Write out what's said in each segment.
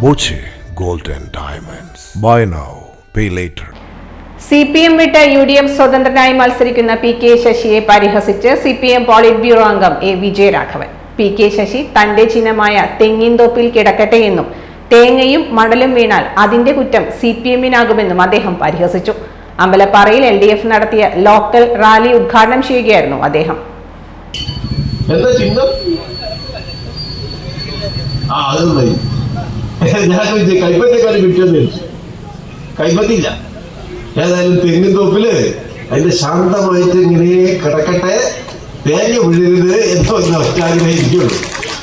Boche gold and diamonds. Buy now, pay later. CPM വിട്ട് UDF സ്വതന്ത്രനായി മത്സരിക്കുന്ന PK ശശിയെ പരിഹസിച്ച് CPM പോളിറ്റ് ബ്യൂറോ അംഗം A. വിജയരാഘവൻ. PK ശശി തന്റെ ചിഹ്നമായ തെങ്ങിൻതോപ്പിൽ കിടക്കട്ടെ എന്നും തേങ്ങയും മണലും വീണാൽ അതിന്റെ കുറ്റം CPM-നാകുമെന്നും അദ്ദേഹം പരിഹസിച്ചു. അമ്പലപ്പാറയിൽ LDF നടത്തിയ ലോക്കൽ റാലി ഉദ്ഘാടനം ചെയ്യുകയായിരുന്നു അദ്ദേഹം. കൈപ്പറ്റില്ല. ഏതായാലും തെങ്ങിൻ തോപ്പില് അതിന്റെ ശാന്തമായിട്ട് ഇങ്ങനെ കിടക്കട്ടെ, തേങ്ങ വിഴരുത് എന്നോ ഒറ്റാഗ്രഹിക്കുള്ളൂ.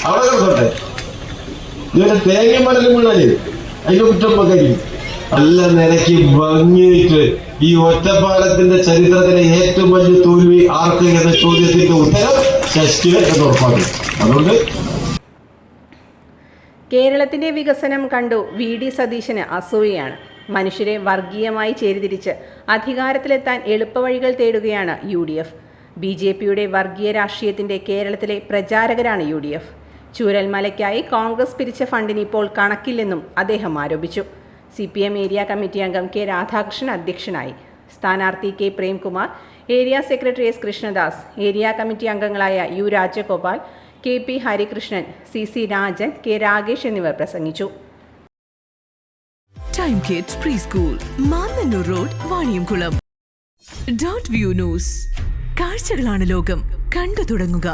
അവിടെ കിടക്കട്ടെ. ഇങ്ങനെ തേങ്ങ മണലും വീണാല് അതിന്റെ കുറ്റം പകരിക്കും. നല്ല നിരക്ക് ഭംഗിയായിട്ട് ഈ ഒറ്റപ്പാലത്തിന്റെ ചരിത്രത്തിലെ ഏറ്റവും വലിയ തോൽവി ആർക്ക് എന്ന ചോദ്യത്തിന്റെ ഉത്തരം ശശിക്ക് എന്ന് ഉറപ്പാക്കും. അതുകൊണ്ട് കേരളത്തിന്റെ വികസനം കണ്ടു VD സതീശന് അസൂയയാണ്. മനുഷ്യരെ വർഗീയമായി ചേരിതിരിച്ച് അധികാരത്തിലെത്താൻ എളുപ്പവഴികൾ തേടുകയാണ് UDF. BJP-യുടെ വർഗീയ രാഷ്ട്രീയത്തിന്റെ കേരളത്തിലെ പ്രചാരകരാണ് UDF. ചൂരൽമലയ്ക്കായി കോൺഗ്രസ് പിരിച്ച ഫണ്ടിന് ഇപ്പോൾ കണക്കില്ലെന്നും അദ്ദേഹം ആരോപിച്ചു. CPM ഏരിയ കമ്മിറ്റി അംഗം K. രാധാകൃഷ്ണൻ അധ്യക്ഷനായി. സ്ഥാനാർത്ഥി K. Premkumar, area secretary S. Krishnadas, area committee അംഗങ്ങളായ U. Rajagopal, KP Harikrishnan, CC Rajan, K. Ragesh എന്നിവർ പ്രസംഗിച്ചു. Time kids pre school, Mannannur road, Vaniyamkulam. .view news. കാഴ്ചകളാണ് ലോകം, കണ്ടു തുടങ്ങുക.